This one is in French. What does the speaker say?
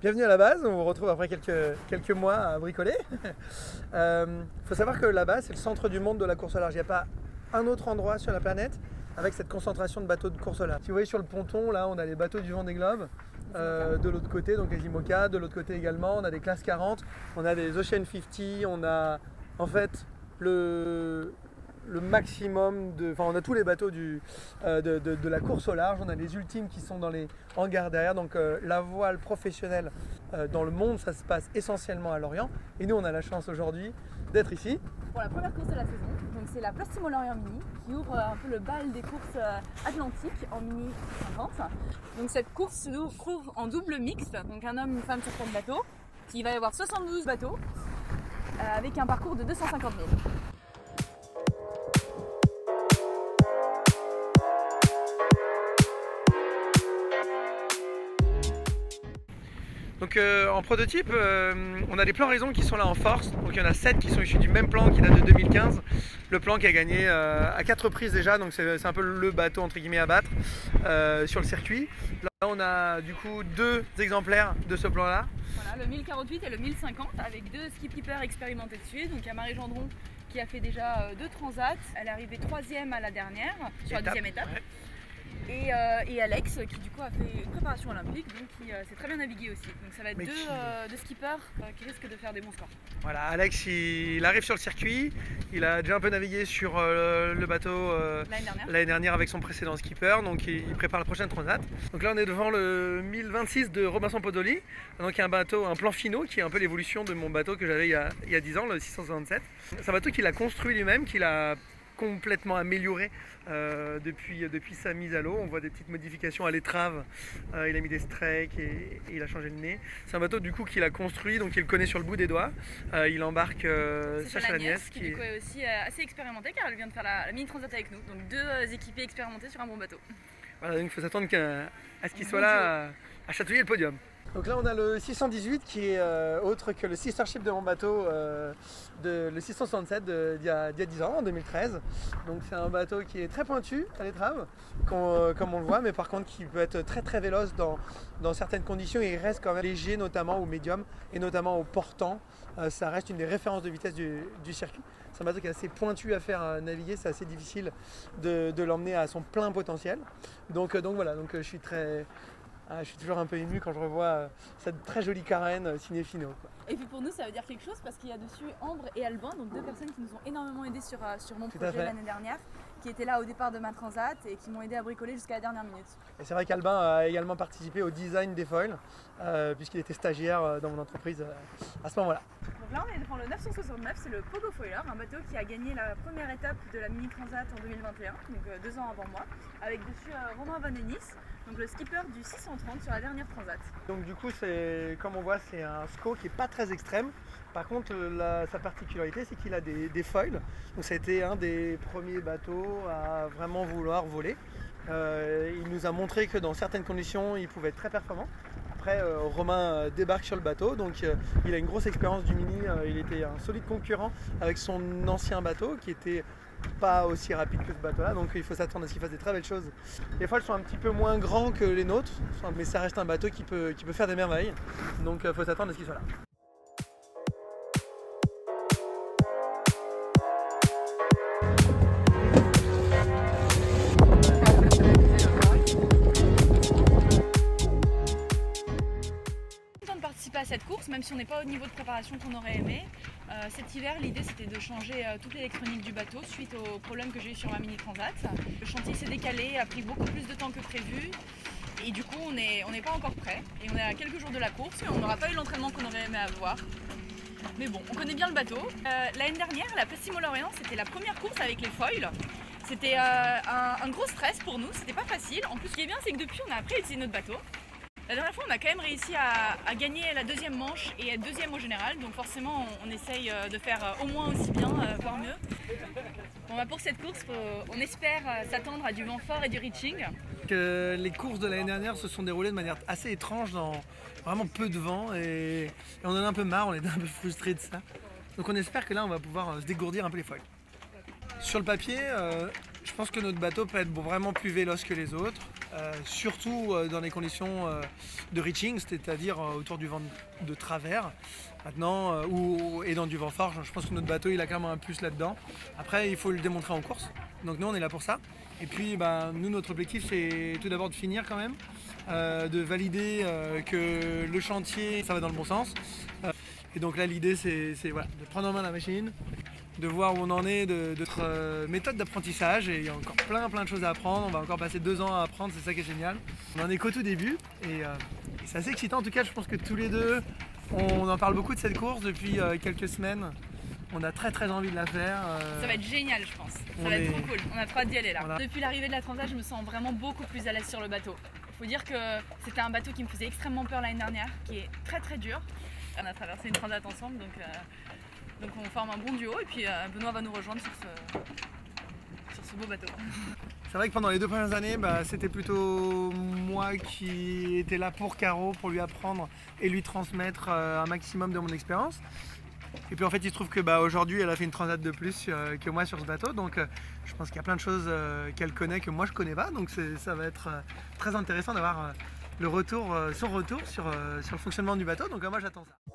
Bienvenue à la base, on vous retrouve après quelques mois à bricoler. Faut savoir que la base, c'est le centre du monde de la course au large. Il n'y a pas un autre endroit sur la planète avec cette concentration de bateaux de course au large. Si vous voyez sur le ponton, là, on a les bateaux du Vendée Globe. De l'autre côté, donc les IMOCA, de l'autre côté également, on a des classes 40, on a des Ocean 50, on a en fait le maximum de... Enfin, on a tous les bateaux de la course au large, on a les ultimes qui sont dans les hangars derrière, donc la voile professionnelle dans le monde, ça se passe essentiellement à Lorient, et nous on a la chance aujourd'hui d'être ici. Pour la première course de la saison, donc c'est la Plastimo Lorient Mini qui ouvre un peu le bal des courses atlantiques en mini 50. Donc cette course se trouve en double mixte, donc un homme, une femme sur chaque bateau. Il va y avoir 72 bateaux avec un parcours de 250 000. Donc en prototype, on a des plans raison qui sont là en force. Donc il y en a 7 qui sont issus du même plan qui date de 2015. Le plan qui a gagné à 4 reprises déjà, donc c'est un peu le bateau entre guillemets à battre sur le circuit. Là on a du coup 2 exemplaires de ce plan là. Voilà, le 1048 et le 1050 avec 2 skipkeepers expérimentés dessus. Donc il y a Marie Gendron qui a fait déjà 2 transats. Elle est arrivée 3e à la dernière, sur la deuxième étape. Ouais. Et Alex qui du coup a fait une préparation olympique, donc qui s'est très bien navigué aussi. Donc ça va être deux skippers qui risquent de faire des bons scores. Voilà, Alex il arrive sur le circuit, il a déjà un peu navigué sur le bateau l'année dernière avec son précédent skipper, donc il prépare la prochaine transat. Donc là on est devant le 1026 de Robinson Podoli, donc il y a un bateau, un plan finaux qui est un peu l'évolution de mon bateau que j'avais il y a 10 ans, le 667. C'est un bateau qu'il a construit lui-même, qu'il a complètement amélioré depuis sa mise à l'eau. On voit des petites modifications à l'étrave, il a mis des strakes et il a changé le nez. C'est un bateau du coup qu'il a construit, donc il le connaît sur le bout des doigts. Il embarque Sacha Lagnès qui du coup est aussi assez expérimentée car elle vient de faire la mini transat avec nous. Donc 2 équipés expérimentés sur un bon bateau. Voilà, donc il faut s'attendre à ce qu'il soit là à chatouiller le podium. Donc là on a le 618 qui est autre que le sister ship de mon bateau, le 667 d'il y a 10 ans, en 2013. Donc c'est un bateau qui est très pointu à l'étrave, comme on le voit, mais par contre qui peut être très très véloce dans certaines conditions et il reste quand même léger notamment au médium et notamment au portant. Ça reste une des références de vitesse du circuit. C'est un bateau qui est assez pointu à faire naviguer, c'est assez difficile de l'emmener à son plein potentiel. Donc voilà, je suis toujours un peu ému quand je revois cette très jolie carène signée Finot. Et puis pour nous ça veut dire quelque chose parce qu'il y a dessus Ambre et Albin, donc 2 personnes qui nous ont énormément aidés sur mon projet l'année dernière, qui étaient là au départ de ma transat et qui m'ont aidé à bricoler jusqu'à la dernière minute. Et c'est vrai qu'Albin a également participé au design des foils puisqu'il était stagiaire dans mon entreprise à ce moment-là. Donc là on est devant le 969, c'est le Pogo Foiler, un bateau qui a gagné la première étape de la mini transat en 2021, donc 2 ans avant moi, avec dessus Romain Van Ennis, donc le skipper du 630 sur la dernière transat. Donc du coup, comme on voit, c'est un SCO qui n'est pas très extrême. Par contre, sa particularité, c'est qu'il a des foils. Donc ça a été un des premiers bateaux à vraiment vouloir voler. Il nous a montré que dans certaines conditions, il pouvait être très performant. Après, Romain débarque sur le bateau, donc il a une grosse expérience du mini. Il était un solide concurrent avec son ancien bateau qui était pas aussi rapide que ce bateau là, donc il faut s'attendre à ce qu'il fasse des très belles choses. Les foils sont un petit peu moins grands que les nôtres, mais ça reste un bateau qui peut faire des merveilles, donc il faut s'attendre à ce qu'il soit là. À cette course, même si on n'est pas au niveau de préparation qu'on aurait aimé. Cet hiver, l'idée c'était de changer toute l'électronique du bateau suite aux problèmes que j'ai eu sur ma mini transat. Le chantier s'est décalé, a pris beaucoup plus de temps que prévu et du coup on n'est pas encore prêt et on est à quelques jours de la course et on n'aura pas eu l'entraînement qu'on aurait aimé avoir. Mais bon, on connaît bien le bateau. L'année dernière, la Plastimo Lorient, c'était la première course avec les foils. C'était un gros stress pour nous, c'était pas facile. En plus, ce qui est bien, c'est que depuis, on a appris à utiliser notre bateau. La dernière fois, on a quand même réussi à gagner la 2e manche et être 2e au général, donc forcément, on essaye de faire au moins aussi bien, voire mieux. Bon, pour cette course, on espère s'attendre à du vent fort et du reaching. Les courses de l'année dernière se sont déroulées de manière assez étrange, dans vraiment peu de vent, et on en a un peu marre, on est un peu frustré de ça. Donc on espère que là, on va pouvoir se dégourdir un peu les foils. Sur le papier, je pense que notre bateau peut être vraiment plus véloce que les autres. surtout dans les conditions de reaching, c'est-à-dire autour du vent de travers. Maintenant, et dans du vent fort, je pense que notre bateau il a clairement un plus là-dedans. Après, il faut le démontrer en course. Donc nous, on est là pour ça. Et puis, nous, notre objectif, c'est tout d'abord de finir quand même, de valider que le chantier, ça va dans le bon sens. Et donc là, l'idée, c'est voilà, de prendre en main la machine, de voir où on en est de notre méthode d'apprentissage. Et il y a encore plein de choses à apprendre. On va encore passer 2 ans à apprendre, c'est ça qui est génial. On en est qu'au tout début et c'est assez excitant. En tout cas, je pense que tous les deux, on en parle beaucoup de cette course depuis quelques semaines. On a très envie de la faire. Ça va être génial, je pense. Ça va être trop cool. On a trop hâte d'y aller là. Voilà. Depuis l'arrivée de la Transat, je me sens vraiment beaucoup plus à l'aise sur le bateau. Il faut dire que c'était un bateau qui me faisait extrêmement peur l'année dernière, qui est très dur. On a traversé une Transat ensemble, donc on forme un bon duo et puis Benoît va nous rejoindre sur ce beau bateau. C'est vrai que pendant les 2 premières années, c'était plutôt moi qui étais là pour Caro, pour lui apprendre et lui transmettre un maximum de mon expérience. Et puis en fait il se trouve que aujourd'hui elle a fait une transat de plus que moi sur ce bateau, donc je pense qu'il y a plein de choses qu'elle connaît que moi je connais pas, donc ça va être très intéressant d'avoir son retour sur le fonctionnement du bateau, donc moi j'attends ça.